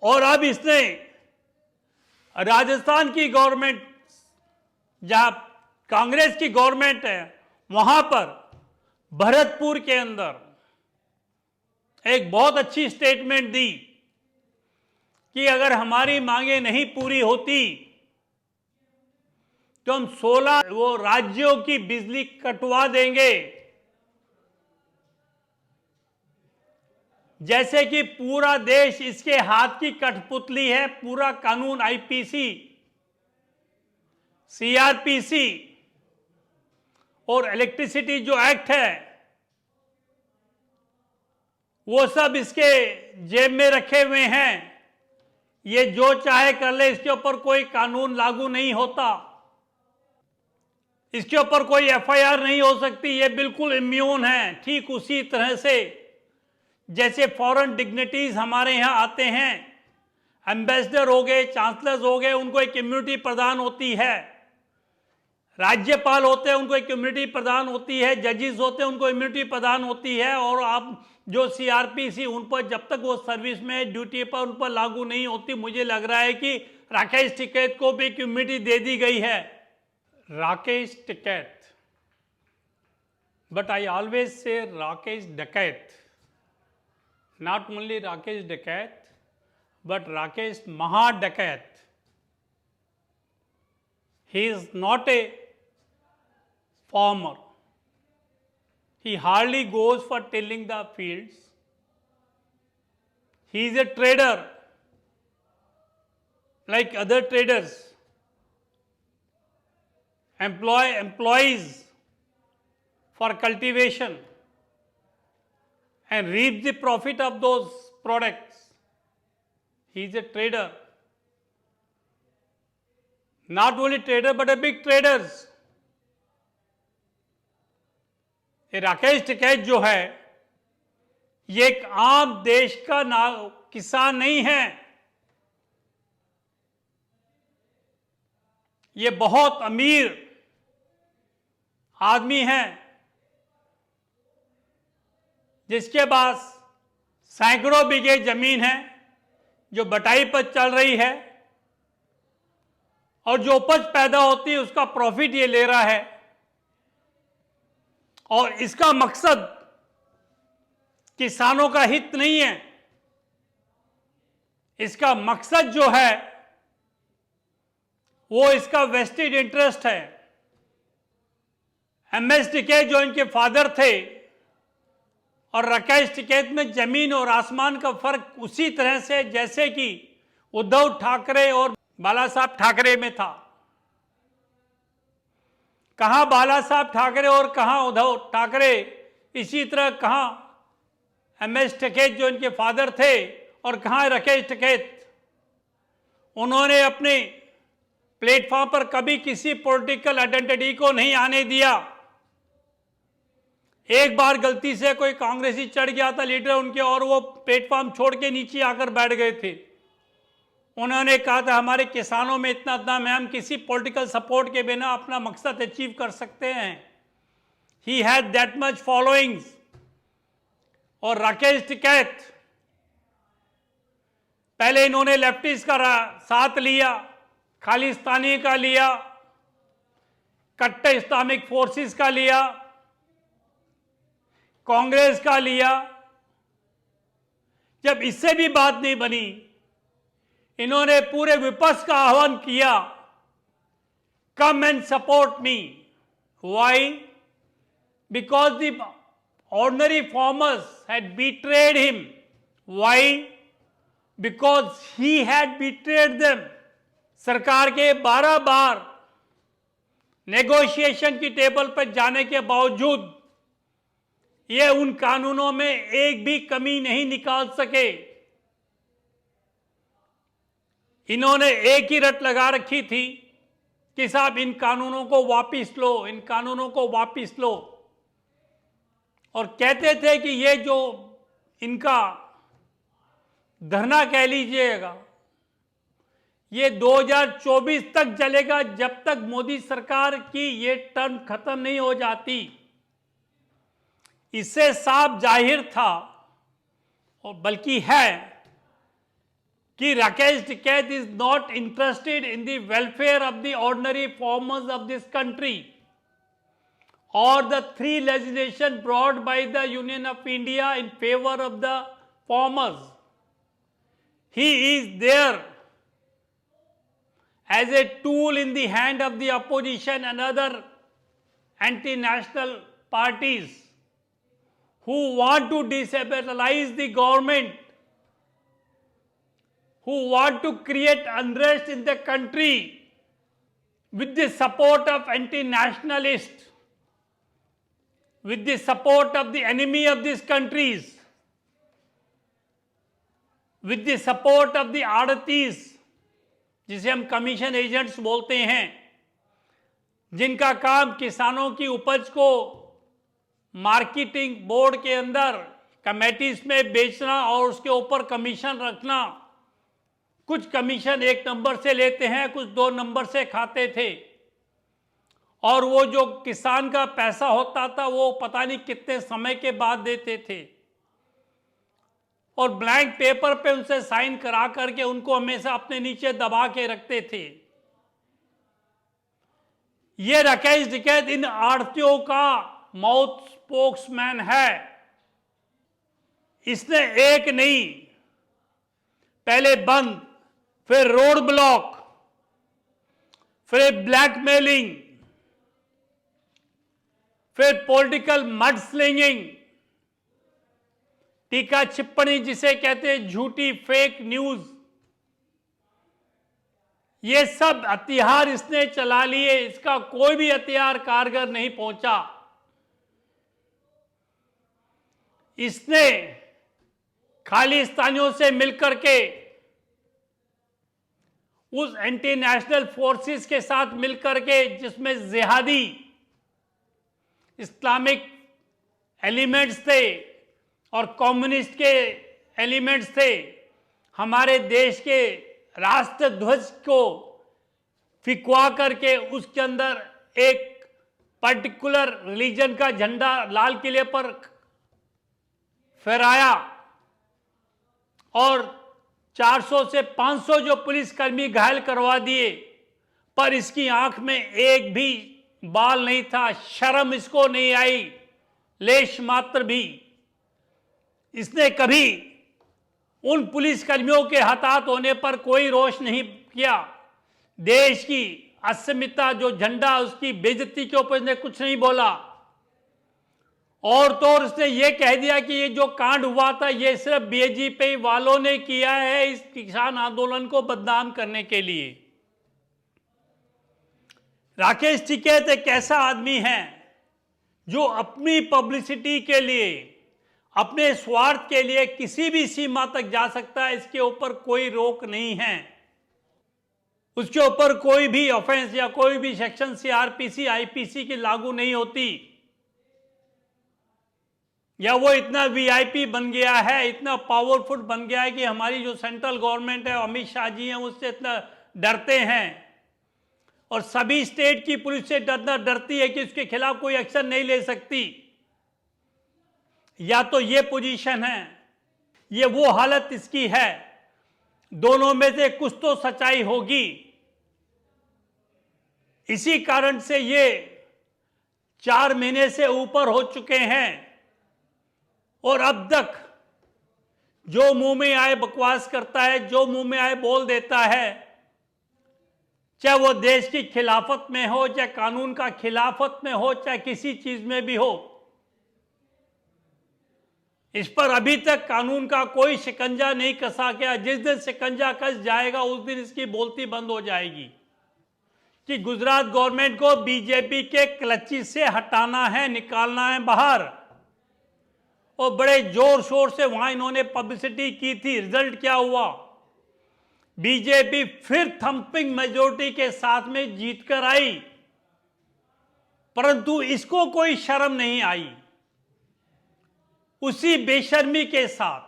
और अब इसने राजस्थान की गवर्नमेंट, जहां कांग्रेस की गवर्नमेंट है, वहां पर भरतपुर के अंदर एक बहुत अच्छी स्टेटमेंट दी कि अगर हमारी मांगे नहीं पूरी होती तो हम 16 वो राज्यों की बिजली कटवा देंगे। जैसे कि पूरा देश इसके हाथ की कठपुतली है, पूरा कानून आईपीसी, सीआरपीसी और इलेक्ट्रिसिटी जो एक्ट है वो सब इसके जेब में रखे हुए हैं। ये जो चाहे कर ले, इसके ऊपर कोई कानून लागू नहीं होता, इसके ऊपर कोई एफआईआर नहीं हो सकती, ये बिल्कुल इम्यून है। ठीक उसी तरह से जैसे फॉरेन डिग्निटीज हमारे यहां आते हैं, एम्बेसडर हो गए, चांसलर्स हो गए, उनको एक इम्यूनिटी प्रदान होती है, राज्यपाल होते हैं उनको एक इम्यूनिटी प्रदान होती है, जजेस होते हैं उनको इम्यूनिटी प्रदान होती है। और आप जो सीआरपीसी, उन पर जब तक वो सर्विस में ड्यूटी पर उन पर लागू नहीं होती, मुझे लग रहा है कि राकेश टिकैत को भी एक इम्यूनिटी दे दी गई है। Rakesh Tikait, but I always say Rakesh डकैत, not only Rakesh Dakat, but Rakesh Mahadakat. He is not a farmer. He hardly goes for tilling the fields. He is a trader, like other traders. Employees for cultivation and reap the profit of those products. He is a trader. Not only trader, but a big traders. ये राकेश टिकैत जो है, ये एक आम देश का किसान नहीं है, ये बहुत अमीर आदमी है जिसके पास सैकड़ों बीघे जमीन है जो बटाई पर चल रही है, और जो उपज पैदा होती है उसका प्रॉफिट ये ले रहा है। और इसका मकसद किसानों का हित नहीं है, इसका मकसद जो है वो इसका वेस्टेड इंटरेस्ट है। एमएस टिकैत जो इनके फादर थे और राकेश टिकैत में जमीन और आसमान का फर्क उसी तरह से जैसे कि उद्धव ठाकरे और बाला साहब ठाकरे में था। कहां बाला साहब ठाकरे और कहां उद्धव ठाकरे, इसी तरह कहां एमएस टिकैत जो इनके फादर थे और कहां राकेश टिकैत। उन्होंने अपने प्लेटफॉर्म पर कभी किसी पॉलिटिकल आइडेंटिटी को नहीं आने दिया। एक बार गलती से कोई कांग्रेसी चढ़ गया था लीडर उनके, और वो प्लेटफॉर्म छोड़ के नीचे आकर बैठ गए थे। उन्होंने कहा था हमारे किसानों में इतना दम है, हम किसी पॉलिटिकल सपोर्ट के बिना अपना मकसद अचीव कर सकते हैं। He had that much followings. और राकेश टिकैत, पहले इन्होंने लेफ्टिस्ट का साथ लिया, खालिस्तानी का लिया, कट्टर इस्लामिक फोर्सेस का लिया, कांग्रेस का लिया। जब इससे भी बात नहीं बनी, इन्होंने पूरे विपक्ष का आह्वान किया, come and support me. Why? Because the ordinary farmers had betrayed him. Why? Because he had betrayed them. सरकार के 12 बार नेगोशिएशन की टेबल पर जाने के बावजूद ये उन कानूनों में एक भी कमी नहीं निकाल सके। इन्होंने एक ही रट लगा रखी थी कि साहब इन कानूनों को वापस लो, इन कानूनों को वापस लो। और कहते थे कि ये जो इनका धरना कह लीजिएगा, ये 2024 तक चलेगा, जब तक मोदी सरकार की ये टर्म खत्म नहीं हो जाती। इससे साफ जाहिर था, और बल्कि है, कि Rakesh Tikait is not interested in the welfare of the ordinary farmers of this country or the 3 legislation brought by the Union of India in favor of the farmers. He is there as a tool in the hand of the opposition and other anti-national parties who want to destabilize the government, who want to create unrest in the country with the support of anti-nationalists, with the support of the enemy of these countries, with the support of the आड़तीस, जिसे हम commission agents बोलते हैं, जिनका काम किसानों की उपज को मार्केटिंग बोर्ड के अंदर कमेटीज में बेचना और उसके ऊपर कमीशन रखना। कुछ कमीशन 1 नंबर से लेते हैं, कुछ 2 नंबर से खाते थे, और वो जो किसान का पैसा होता था वो पता नहीं कितने समय के बाद देते थे, और ब्लैंक पेपर पे उनसे साइन करा करके उनको हमेशा अपने नीचे दबा के रखते थे। ये राकेश टिकैत इन आड़तियों का माउथ स्पोक्समैन है। इसने एक नहीं, पहले बंद, फिर रोड ब्लॉक, फिर ब्लैकमेलिंग, फिर पॉलिटिकल मड स्लिंगिंग, टीका टिप्पणी जिसे कहते हैं झूठी फेक न्यूज, ये सब हथियार इसने चला लिए। इसका कोई भी हथियार कारगर नहीं पहुंचा। इसने खालिस्तानियों से मिलकर के, उस एंटी नेशनल फोर्सेस के साथ मिलकर के जिसमें जिहादी इस्लामिक एलिमेंट्स थे और कम्युनिस्ट के एलिमेंट्स थे, हमारे देश के राष्ट्र ध्वज को फिकवा करके उसके अंदर एक पर्टिकुलर रिलीजन का झंडा लाल किले पर फहराया, और 400 से 500 जो पुलिसकर्मी घायल करवा दिए, पर इसकी आंख में एक भी बाल नहीं था, शर्म इसको नहीं आई, लेश मात्र भी। इसने कभी उन पुलिसकर्मियों के हताहत होने पर कोई रोष नहीं किया। देश की अस्मिता जो झंडा, उसकी बेइज्जती के ऊपर इसने कुछ नहीं बोला। और तो और उसने ये कह दिया कि ये जो कांड हुआ था ये सिर्फ बीजेपी वालों ने किया है इस किसान आंदोलन को बदनाम करने के लिए। राकेश टिकैत एक ऐसा आदमी है जो अपनी पब्लिसिटी के लिए, अपने स्वार्थ के लिए किसी भी सीमा तक जा सकता है। इसके ऊपर कोई रोक नहीं है, उसके ऊपर कोई भी ऑफेंस या कोई भी सेक्शन सीआरपीसी आईपीसी की लागू नहीं होती, या वो इतना वीआईपी बन गया है, इतना पावरफुल बन गया है कि हमारी जो सेंट्रल गवर्नमेंट है, अमित शाह जी हैं, उससे इतना डरते हैं, और सभी स्टेट की पुलिस से डरती है कि उसके खिलाफ कोई एक्शन नहीं ले सकती। या तो ये पोजीशन है, ये वो हालत इसकी है। दोनों में से कुछ तो सच्चाई होगी। इसी कारण से ये 4 महीने से ऊपर हो चुके हैं, और अब तक जो मुंह में आए बकवास करता है, जो मुंह में आए बोल देता है, चाहे वो देश की खिलाफत में हो, चाहे कानून का खिलाफत में हो, चाहे किसी चीज में भी हो, इस पर अभी तक कानून का कोई शिकंजा नहीं कसा गया। जिस दिन शिकंजा कस जाएगा उस दिन इसकी बोलती बंद हो जाएगी कि गुजरात गवर्नमेंट को बीजेपी के क्लची से हटाना है, निकालना है बाहर। और बड़े जोर शोर से वहां इन्होंने पब्लिसिटी की थी। रिजल्ट क्या हुआ? बीजेपी फिर थंपिंग मेजोरिटी के साथ में जीत कर आई, परंतु इसको कोई शर्म नहीं आई। उसी बेशर्मी के साथ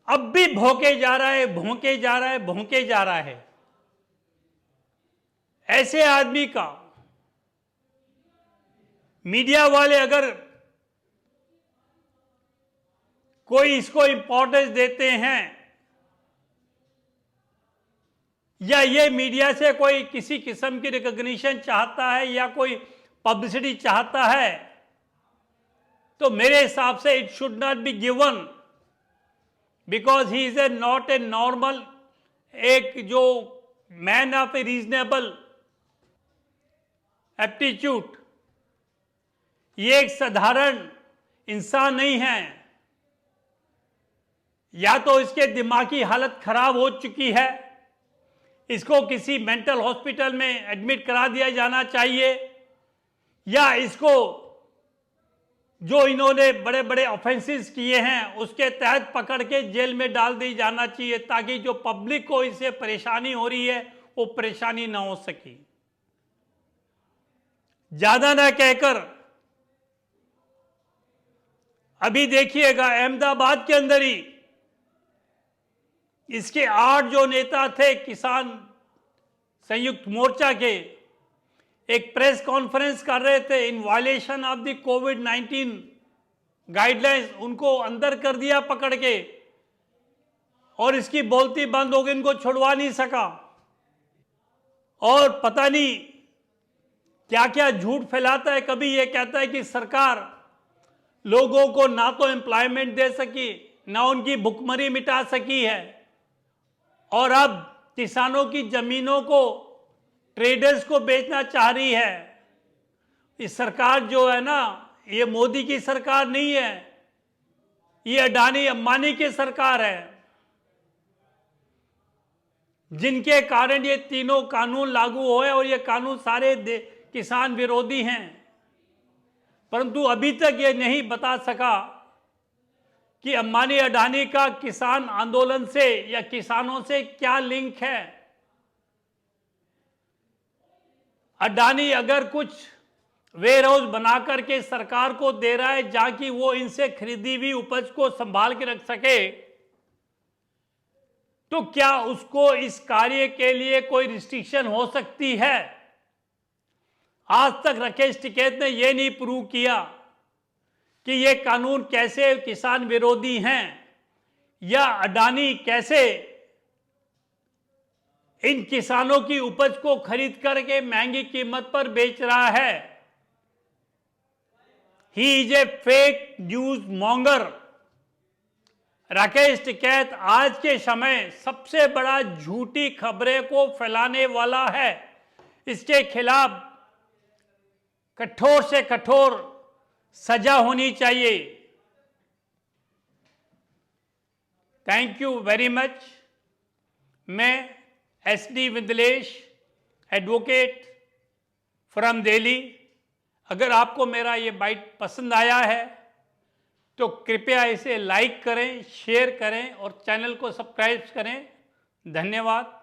अब भी भौंके जा रहा है, भौंके जा रहा है, भौंके जा रहा है। ऐसे आदमी का मीडिया वाले अगर कोई इसको इंपॉर्टेंस देते हैं या ये मीडिया से कोई किसी किस्म की रिकॉग्निशन चाहता है या कोई पब्लिसिटी चाहता है, तो मेरे हिसाब से it should not be given, because he is a not a normal, एक जो man of A reasonable aptitude, ये एक साधारण इंसान नहीं है। या तो इसके दिमागी हालत खराब हो चुकी है, इसको किसी मेंटल हॉस्पिटल में एडमिट करा दिया जाना चाहिए, या इसको जो इन्होंने बड़े बड़े ऑफेंसेस किए हैं उसके तहत पकड़ के जेल में डाल दी जाना चाहिए, ताकि जो पब्लिक को इससे परेशानी हो रही है वो परेशानी ना हो सके। ज्यादा ना कहकर अभी देखिएगा, अहमदाबाद के अंदर ही इसके 8 जो नेता थे किसान संयुक्त मोर्चा के, एक प्रेस कॉन्फ्रेंस कर रहे थे in violation of the covid guidelines, उनको अंदर कर दिया पकड़ के, और इसकी बोलती बंद हो गई, इनको छुड़वा नहीं सका। और पता नहीं क्या क्या झूठ फैलाता है। कभी ये कहता है कि सरकार लोगों को ना तो एम्प्लॉयमेंट दे सकी, ना उनकी भुखमरी मिटा सकी है, और अब किसानों की जमीनों को ट्रेडर्स को बेचना चाह रही है। इस सरकार जो है ना, ये मोदी की सरकार नहीं है, ये अडानी अंबानी की सरकार है, जिनके कारण ये तीनों कानून लागू हुए, और ये कानून सारे किसान विरोधी हैं। परंतु अभी तक ये नहीं बता सका कि अंबानी अडानी का किसान आंदोलन से या किसानों से क्या लिंक है। अडानी अगर कुछ वेयर हाउस बना करके सरकार को दे रहा है जहां कि वो इनसे खरीदी हुई उपज को संभाल के रख सके, तो क्या उसको इस कार्य के लिए कोई रिस्ट्रिक्शन हो सकती है? आज तक राकेश टिकैत ने यह नहीं प्रूव किया कि ये कानून कैसे किसान विरोधी हैं, या अडानी कैसे इन किसानों की उपज को खरीद करके महंगी कीमत पर बेच रहा है। He is a fake news monger. Rakesh Tikait आज के समय सबसे बड़ा झूठी खबरें को फैलाने वाला है। इसके खिलाफ कठोर से कठोर सजा होनी चाहिए। Thank you very much. मैं SD विंदलेश, एडवोकेट फ्रॉम दिल्ली। अगर आपको मेरा ये बाइट पसंद आया है तो कृपया इसे लाइक करें, शेयर करें और चैनल को सब्सक्राइब करें। धन्यवाद।